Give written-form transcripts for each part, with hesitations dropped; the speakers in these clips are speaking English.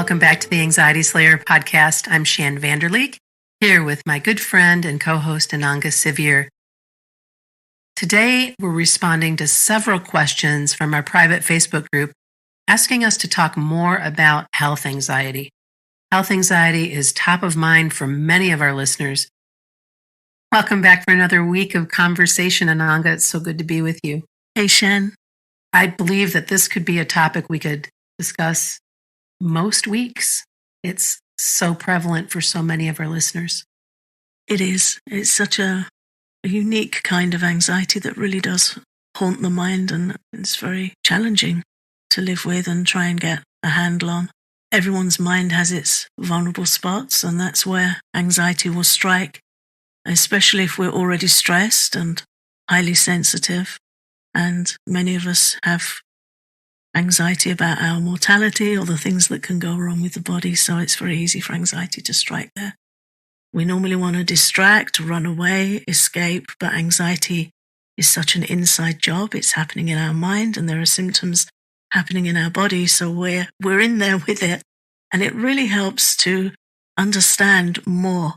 Welcome back to the Anxiety Slayer podcast. I'm Shan Vanderleek, here with my good friend and co-host Ananga Sivyer. Today, we're responding to several questions from our private Facebook group asking us to talk more about health anxiety. Health anxiety is top of mind for many of our listeners. Welcome back for another week of conversation, Ananga. It's so good to be with you. Hey, Shan. I believe that this could be a topic we could discuss most weeks. It's so prevalent for so many of our listeners. It is. It's such a unique kind of anxiety that really does haunt the mind, and it's very challenging to live with and try and get a handle on. Everyone's mind has its vulnerable spots, and that's where anxiety will strike, especially if we're already stressed and highly sensitive. And many of us have anxiety about our mortality or the things that can go wrong with the body, so it's very easy for anxiety to strike there. We normally want to distract, run away, escape, but anxiety is such an inside job. It's happening in our mind, and there are symptoms happening in our body, so we're in there with it. And it really helps to understand more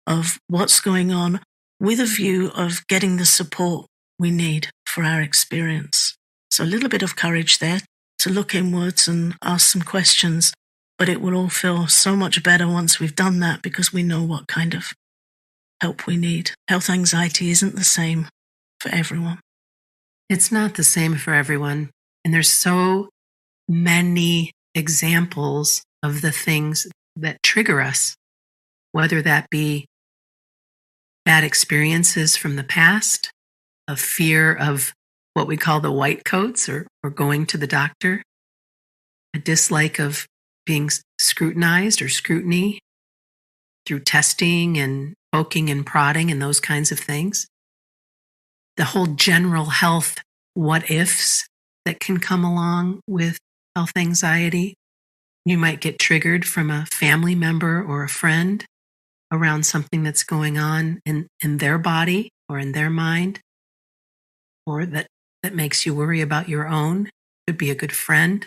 of what's going on with a view of getting the support we need for our experience. So a little bit of courage there to look inwards and ask some questions, but it will all feel so much better once we've done that because we know what kind of help we need. Health anxiety isn't the same for everyone. It's not the same for everyone. And there's so many examples of the things that trigger us, whether that be bad experiences from the past, a fear of what we call the white coats or going to the doctor, a dislike of being scrutinized or scrutiny through testing and poking and prodding and those kinds of things. The whole general health what ifs that can come along with health anxiety. You might get triggered from a family member or a friend around something that's going on in their body or in their mind, or that makes you worry about your own. It could be a good friend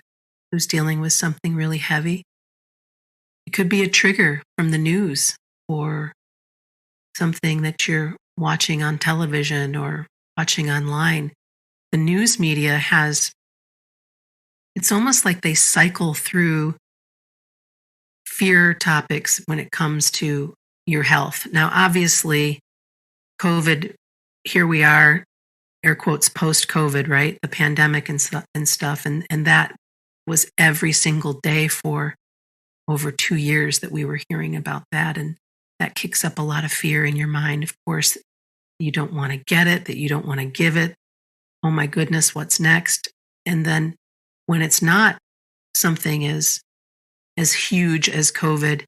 who's dealing with something really heavy. It could be a trigger from the news or something that you're watching on television or watching online. The news media it's almost like they cycle through fear topics when it comes to your health. Now, obviously, COVID, here we are, air quotes, post-COVID, right? The pandemic and stuff. And that was every single day for over 2 years that we were hearing about that. And that kicks up a lot of fear in your mind. Of course, you don't want to get it, that you don't want to give it. Oh my goodness, what's next? And then when it's not something as huge as COVID,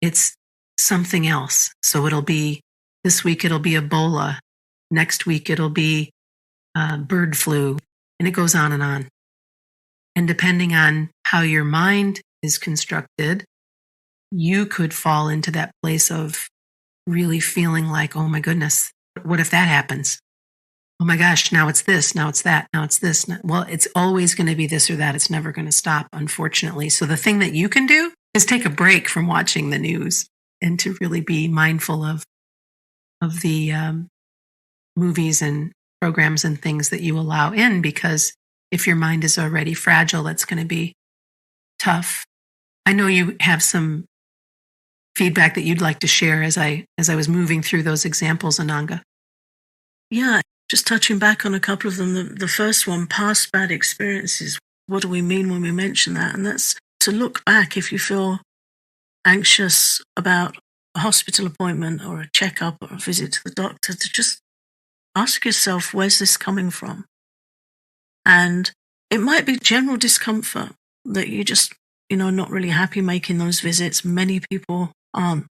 it's something else. So this week it'll be Ebola. Next week it'll be bird flu, and it goes on and on. And depending on how your mind is constructed, you could fall into that place of really feeling like, oh my goodness, what if that happens? Oh my gosh, now it's this, now it's that, now it's this. Well, it's always going to be this or that. It's never going to stop, unfortunately. So the thing that you can do is take a break from watching the news and to really be mindful of the movies and programs and things that you allow in, because if your mind is already fragile, that's going to be tough. I know you have some feedback that you'd like to share as I was moving through those examples, Ananga. Yeah, just touching back on a couple of them. The first one, past bad experiences. What do we mean when we mention that? And that's to look back if you feel anxious about a hospital appointment or a checkup or a visit to the doctor, to just ask yourself, where's this coming from? And it might be general discomfort that you just, not really happy making those visits. Many people aren't.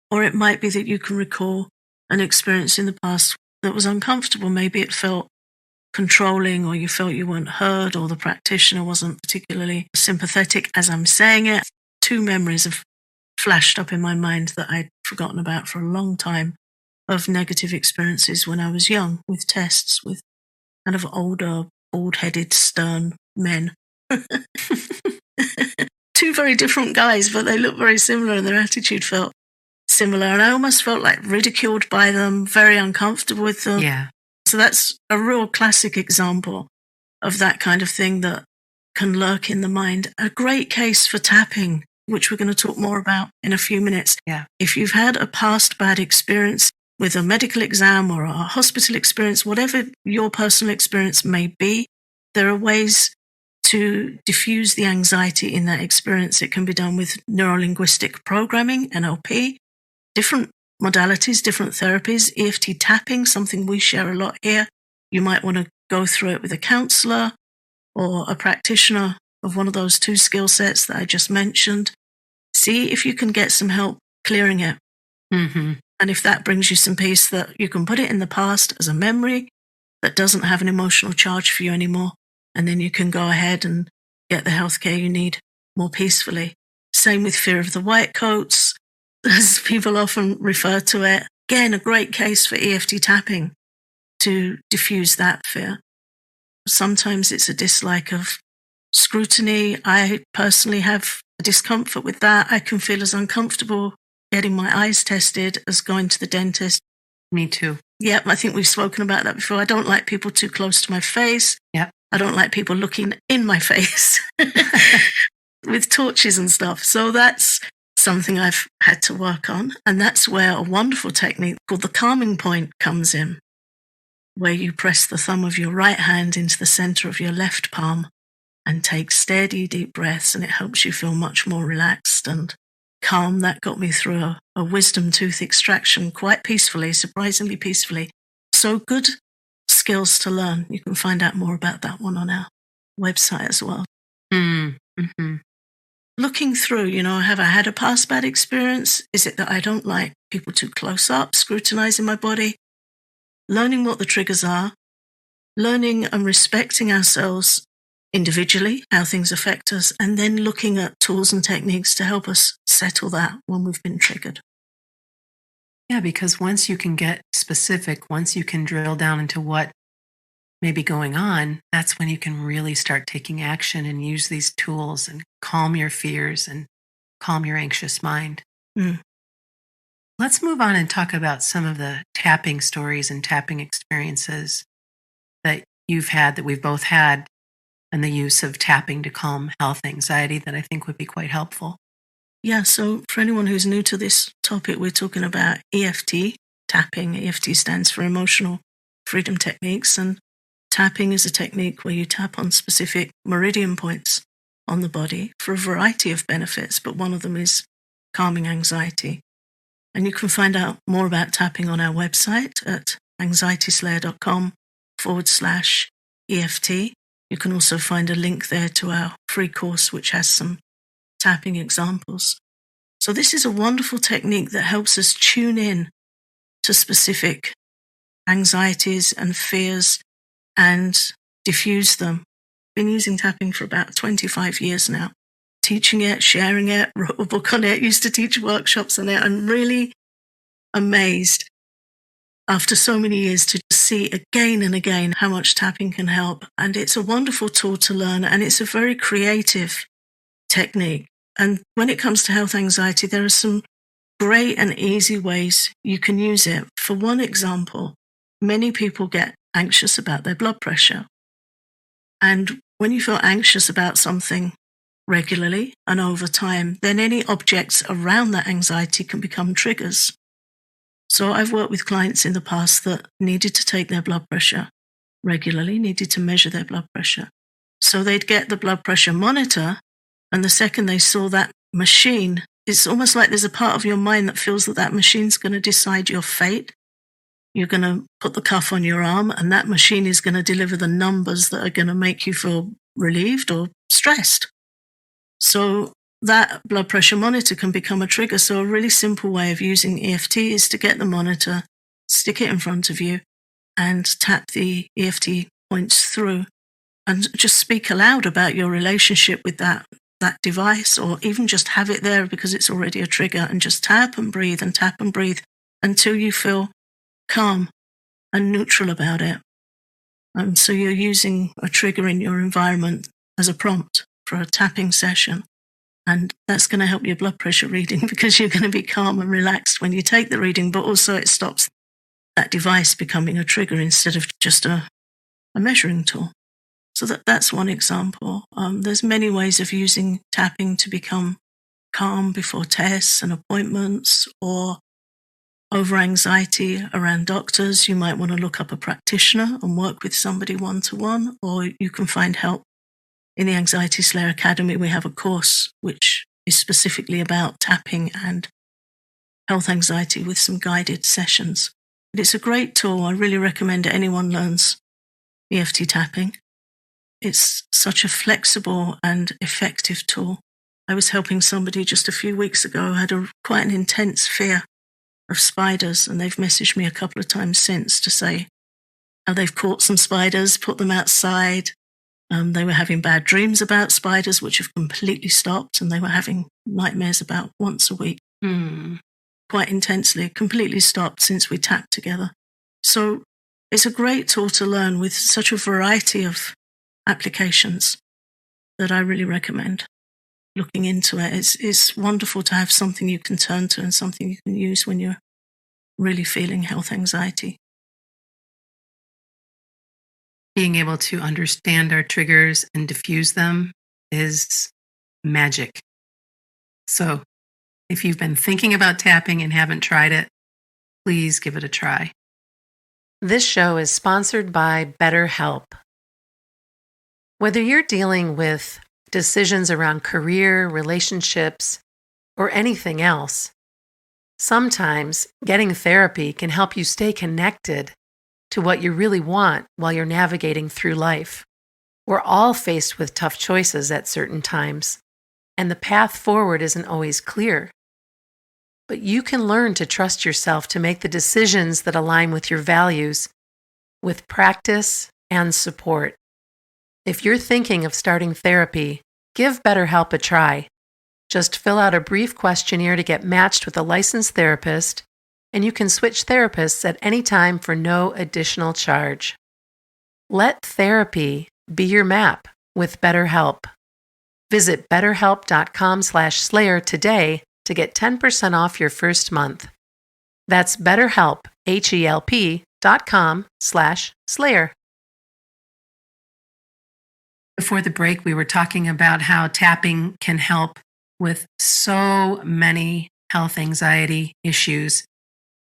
Or it might be that you can recall an experience in the past that was uncomfortable. Maybe it felt controlling, or you felt you weren't heard, or the practitioner wasn't particularly sympathetic as I'm saying it. 2 memories have flashed up in my mind that I'd forgotten about for a long time of negative experiences when I was young with tests with kind of older, bald-headed, stern men. two very different guys, but they looked very similar and their attitude felt similar. And I almost felt like ridiculed by them, very uncomfortable with them. Yeah. So that's a real classic example of that kind of thing that can lurk in the mind. A great case for tapping, which we're going to talk more about in a few minutes. Yeah. If you've had a past bad experience with a medical exam or a hospital experience, whatever your personal experience may be, there are ways to diffuse the anxiety in that experience. It can be done with neuro-linguistic programming, NLP, different modalities, different therapies, EFT tapping, something we share a lot here. You might want to go through it with a counselor or a practitioner of one of those two skill sets that I just mentioned. See if you can get some help clearing it. Mm-hmm. And if that brings you some peace, that you can put it in the past as a memory that doesn't have an emotional charge for you anymore. And then you can go ahead and get the healthcare you need more peacefully. Same with fear of the white coats, as people often refer to it. Again, a great case for EFT tapping to diffuse that fear. Sometimes it's a dislike of scrutiny. I personally have a discomfort with that. I can feel as uncomfortable getting my eyes tested as going to the dentist. Me too. Yep, I think we've spoken about that before. I don't like people too close to my face. Yep. I don't like people looking in my face with torches and stuff. So that's something I've had to work on. And that's where a wonderful technique called the calming point comes in, where you press the thumb of your right hand into the center of your left palm and take steady, deep breaths, and it helps you feel much more relaxed and calm. That got me through a wisdom tooth extraction quite peacefully, surprisingly peacefully. So good skills to learn. You can find out more about that one on our website as well. Mm-hmm. Looking through, have I had a past bad experience? Is it that I don't like people too close up, scrutinizing my body? Learning what the triggers are, learning and respecting ourselves individually, how things affect us, and then looking at tools and techniques to help us settle that when we've been triggered. Yeah, because once you can get specific, once you can drill down into what may be going on, that's when you can really start taking action and use these tools and calm your fears and calm your anxious mind. Let's move on and talk about some of the tapping stories and tapping experiences that you've had, that we've both had, and the use of tapping to calm health anxiety that I think would be quite helpful. Yeah, so for anyone who's new to this topic, we're talking about EFT tapping. EFT stands for Emotional Freedom Techniques, and tapping is a technique where you tap on specific meridian points on the body for a variety of benefits, but one of them is calming anxiety. And you can find out more about tapping on our website at anxietyslayer.com/EFT. You can also find a link there to our free course, which has some tapping examples. So this is a wonderful technique that helps us tune in to specific anxieties and fears and diffuse them. Been using tapping for about 25 years now. Teaching it, sharing it, wrote a book on it, used to teach workshops on it. I'm really amazed after so many years to see again and again how much tapping can help. And it's a wonderful tool to learn, and it's a very creative technique. And when it comes to health anxiety, there are some great and easy ways you can use it. For one example, many people get anxious about their blood pressure. And when you feel anxious about something regularly and over time, then any objects around that anxiety can become triggers. So I've worked with clients in the past that needed to take their blood pressure regularly, needed to measure their blood pressure. So they'd get the blood pressure monitor, and the second they saw that machine, it's almost like there's a part of your mind that feels that that machine's going to decide your fate. You're going to put the cuff on your arm, and that machine is going to deliver the numbers that are going to make you feel relieved or stressed. So that blood pressure monitor can become a trigger. So a really simple way of using EFT is to get the monitor, stick it in front of you, and tap the EFT points through, and just speak aloud about your relationship with that device, or even just have it there because it's already a trigger, and just tap and breathe until you feel calm and neutral about it. And so you're using a trigger in your environment as a prompt for a tapping session. And that's going to help your blood pressure reading because you're going to be calm and relaxed when you take the reading, but also it stops that device becoming a trigger instead of just a measuring tool. So that's one example. There's many ways of using tapping to become calm before tests and appointments, or over anxiety around doctors. You might want to look up a practitioner and work with somebody one-to-one, or you can find help. In the Anxiety Slayer Academy, we have a course which is specifically about tapping and health anxiety with some guided sessions. But it's a great tool. I really recommend it. Anyone learns EFT tapping. It's such a flexible and effective tool. I was helping somebody just a few weeks ago who had quite an intense fear of spiders, and they've messaged me a couple of times since to say how they've caught some spiders, put them outside. They were having bad dreams about spiders, which have completely stopped, and they were having nightmares about once a week. Quite intensely, completely stopped since we tapped together. So it's a great tool to learn with such a variety of applications that I really recommend looking into it. It's wonderful to have something you can turn to and something you can use when you're really feeling health anxiety. Being able to understand our triggers and diffuse them is magic. So if you've been thinking about tapping and haven't tried it, please give it a try. This show is sponsored by BetterHelp. Whether you're dealing with decisions around career, relationships, or anything else, sometimes getting therapy can help you stay connected to what you really want while you're navigating through life. We're all faced with tough choices at certain times, and the path forward isn't always clear. But you can learn to trust yourself to make the decisions that align with your values with practice and support. If you're thinking of starting therapy, give BetterHelp a try. Just fill out a brief questionnaire to get matched with a licensed therapist, and you can switch therapists at any time for no additional charge. Let therapy be your map with BetterHelp. Visit betterhelp.com/slayer today to get 10% off your first month. That's BetterHelp, HELP.com/slayer. Before the break, we were talking about how tapping can help with so many health anxiety issues.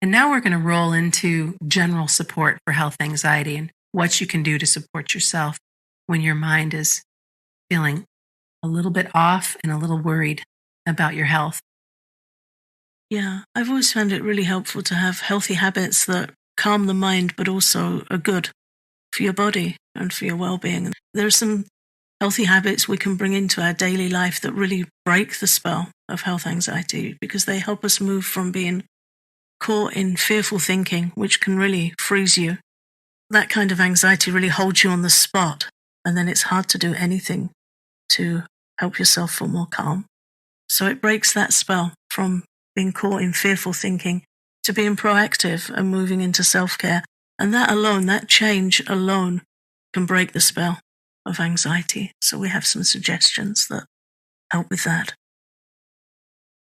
And now we're going to roll into general support for health anxiety and what you can do to support yourself when your mind is feeling a little bit off and a little worried about your health. Yeah, I've always found it really helpful to have healthy habits that calm the mind, but also are good for your body and for your well-being. There are some healthy habits we can bring into our daily life that really break the spell of health anxiety because they help us move from being caught in fearful thinking, which can really freeze you. That kind of anxiety really holds you on the spot, and then it's hard to do anything to help yourself feel more calm. So it breaks that spell from being caught in fearful thinking to being proactive and moving into self-care. And that alone, that change alone, can break the spell of anxiety. So we have some suggestions that help with that.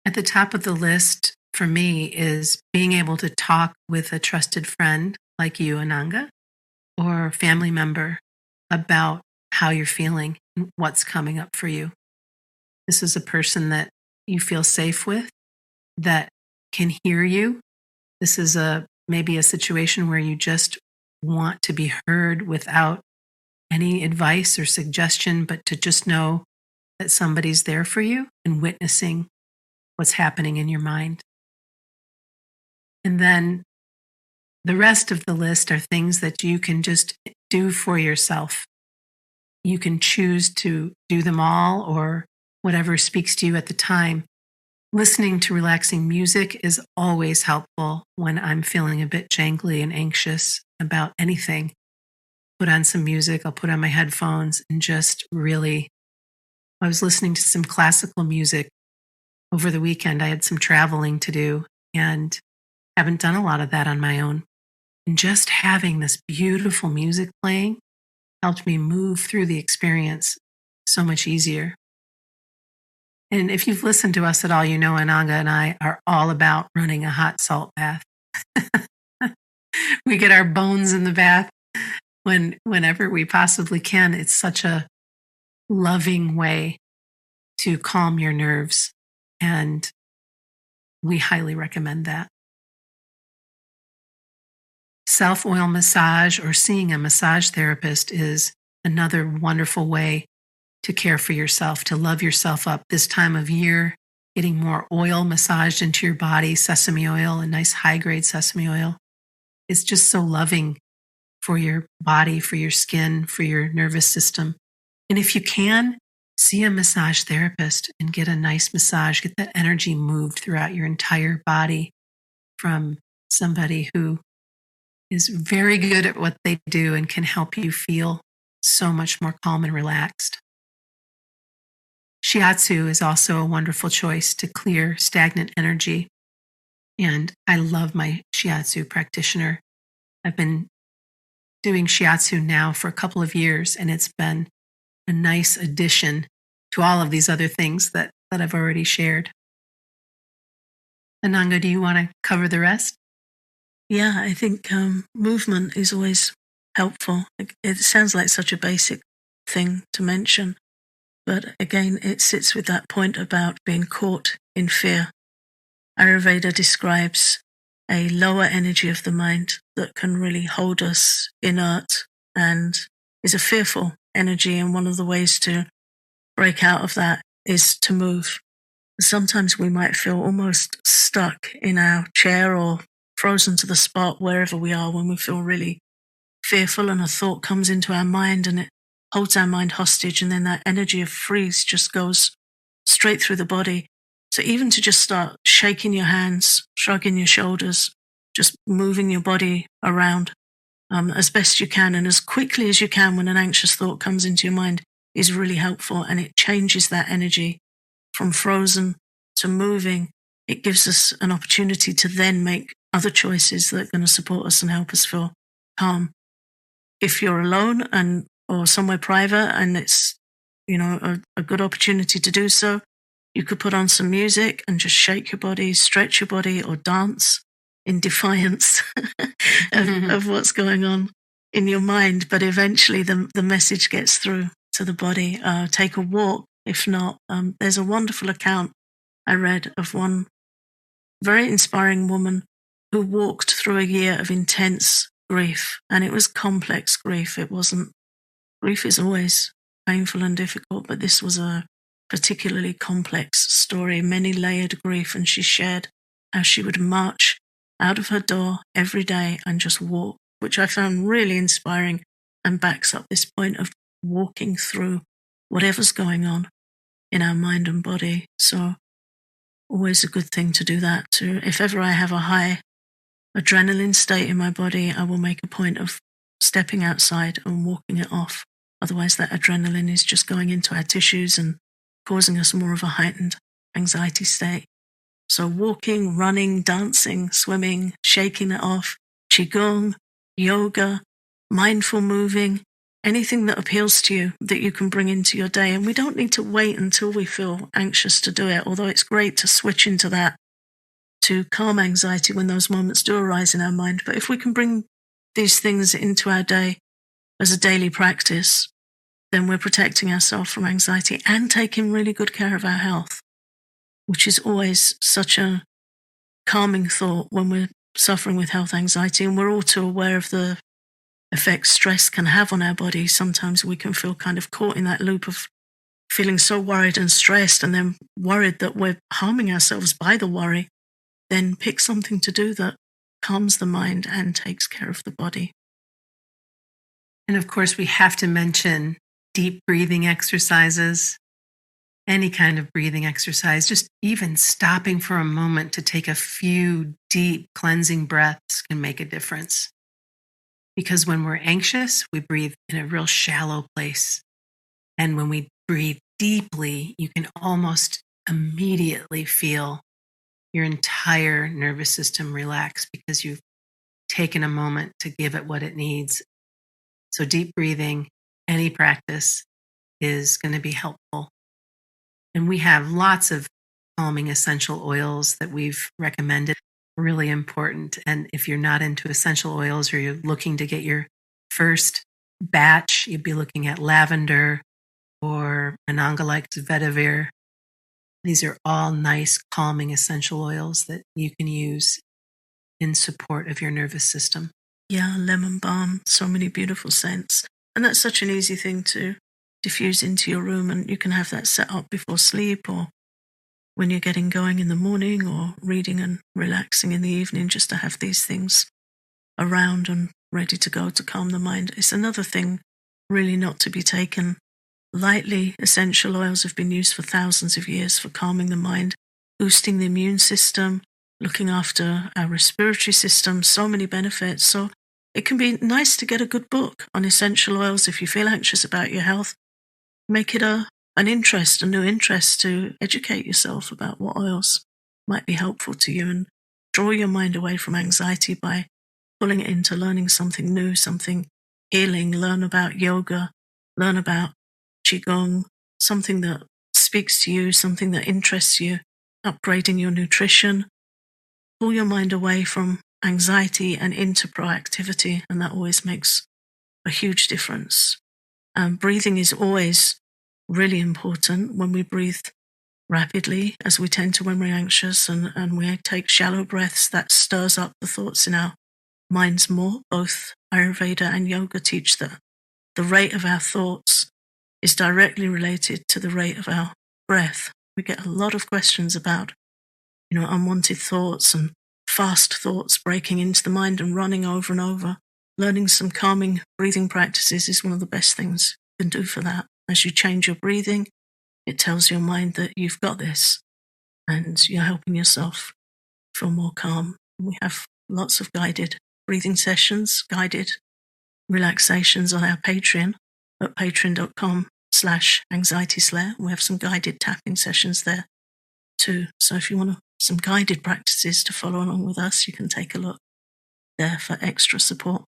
At the top of the list for me is being able to talk with a trusted friend like you, Ananga, or a family member about how you're feeling and what's coming up for you. This is a person that you feel safe with, that can hear you. This is maybe a situation where you just want to be heard without any advice or suggestion, but to just know that somebody's there for you and witnessing what's happening in your mind. And then the rest of the list are things that you can just do for yourself. You can choose to do them all or whatever speaks to you at the time. Listening to relaxing music is always helpful when I'm feeling a bit jangly and anxious about anything. Put on some music, I'll put on my headphones and just really, I was listening to some classical music over the weekend. I had some traveling to do and haven't done a lot of that on my own. And just having this beautiful music playing helped me move through the experience so much easier. And if you've listened to us at all, you know Ananga and I are all about running a hot salt bath. We get our bones in the bath whenever we possibly can. It's such a loving way to calm your nerves, and we highly recommend that. Self-oil massage or seeing a massage therapist is another wonderful way to care for yourself, to love yourself up this time of year. Getting more oil massaged into your body, sesame oil, and nice high-grade sesame oil, is just so loving for your body, for your skin, for your nervous system. And if you can, see a massage therapist and get a nice massage. Get that energy moved throughout your entire body from somebody who is very good at what they do and can help you feel so much more calm and relaxed. Shiatsu is also a wonderful choice to clear stagnant energy. And I love my Shiatsu practitioner. I've been doing Shiatsu now for a couple of years, and it's been a nice addition to all of these other things that I've already shared. Ananga, do you want to cover the rest? Yeah, I think movement is always helpful. It sounds like such a basic thing to mention, but again, it sits with that point about being caught in fear. Ayurveda describes a lower energy of the mind that can really hold us inert and is a fearful energy. And one of the ways to break out of that is to move. Sometimes we might feel almost stuck in our chair or frozen to the spot wherever we are when we feel really fearful, and a thought comes into our mind and it holds our mind hostage, and then that energy of freeze just goes straight through the body. So even to just start shaking your hands, shrugging your shoulders, just moving your body around as best you can and as quickly as you can when an anxious thought comes into your mind is really helpful, and it changes that energy from frozen to moving. It gives us an opportunity to then make other choices that are going to support us and help us feel calm. If you're alone or somewhere private and it's a good opportunity to do so, you could put on some music and just shake your body, stretch your body, or dance in defiance of what's going on in your mind. But eventually the message gets through to the body. Take a walk. If not, there's a wonderful account I read of one very inspiring woman who walked through a year of intense grief. And it was complex grief. Grief is always painful and difficult, but this was a particularly complex story, many layered grief. And she shared how she would march out of her door every day and just walk, which I found really inspiring and backs up this point of walking through whatever's going on in our mind and body. So always a good thing to do that too. If ever I have a high adrenaline state in my body, I will make a point of stepping outside and walking it off. Otherwise, that adrenaline is just going into our tissues and causing us more of a heightened anxiety state. So walking, running, dancing, swimming, shaking it off, qigong, yoga, mindful moving, anything that appeals to you that you can bring into your day. And we don't need to wait until we feel anxious to do it, although it's great to switch into that to calm anxiety when those moments do arise in our mind. But if we can bring these things into our day as a daily practice, then we're protecting ourselves from anxiety and taking really good care of our health, which is always such a calming thought when we're suffering with health anxiety. And we're all too aware of the effects stress can have on our body. Sometimes we can feel kind of caught in that loop of feeling so worried and stressed and then worried that we're harming ourselves by the worry. Then pick something to do that calms the mind and takes care of the body. And of course, we have to mention deep breathing exercises, any kind of breathing exercise, just even stopping for a moment to take a few deep cleansing breaths can make a difference. Because when we're anxious, we breathe in a real shallow place. And when we breathe deeply, you can almost immediately feel your entire nervous system relax because you've taken a moment to give it what it needs. So deep breathing, any practice, is going to be helpful. And we have lots of calming essential oils that we've recommended. Really important. And if you're not into essential oils or you're looking to get your first batch, you'd be looking at lavender or Anangalike vetiver. These are all nice calming essential oils that you can use in support of your nervous system. Yeah, lemon balm, so many beautiful scents. And that's such an easy thing to diffuse into your room, and you can have that set up before sleep or when you're getting going in the morning or reading and relaxing in the evening, just to have these things around and ready to go to calm the mind. It's another thing really not to be taken lightly. Essential oils have been used for thousands of years for calming the mind, boosting the immune system, looking after our respiratory system, so many benefits. So it can be nice to get a good book on essential oils if you feel anxious about your health. Make it a new interest to educate yourself about what oils might be helpful to you, and draw your mind away from anxiety by pulling it into learning something new, something healing. Learn about yoga, learn about qigong, something that speaks to you, something that interests you, upgrading your nutrition. Pull your mind away from anxiety and into proactivity, and that always makes a huge difference. Breathing is always really important. When we breathe rapidly, as we tend to when we're anxious, and we take shallow breaths, that stirs up the thoughts in our minds more. Both Ayurveda and yoga teach that the rate of our thoughts is directly related to the rate of our breath. We get a lot of questions about, unwanted thoughts and fast thoughts breaking into the mind and running over and over. Learning some calming breathing practices is one of the best things you can do for that. As you change your breathing, it tells your mind that you've got this and you're helping yourself feel more calm. We have lots of guided breathing sessions, guided relaxations on our Patreon at patreon.com/anxietyslayer. We have some guided tapping sessions there too. So if you want some guided practices to follow along with us, you can take a look there for extra support.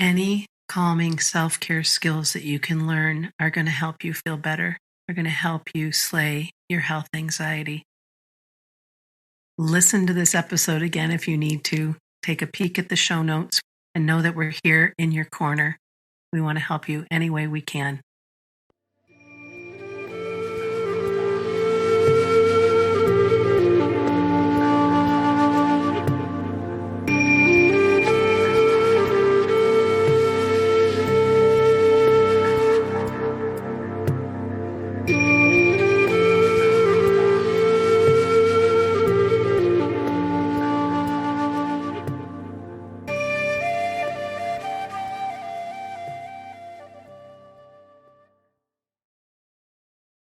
Any calming self-care skills that you can learn are going to help you feel better, are going to help you slay your health anxiety. Listen to this episode again if you need to. Take a peek at the show notes and know that we're here in your corner. We want to help you any way we can.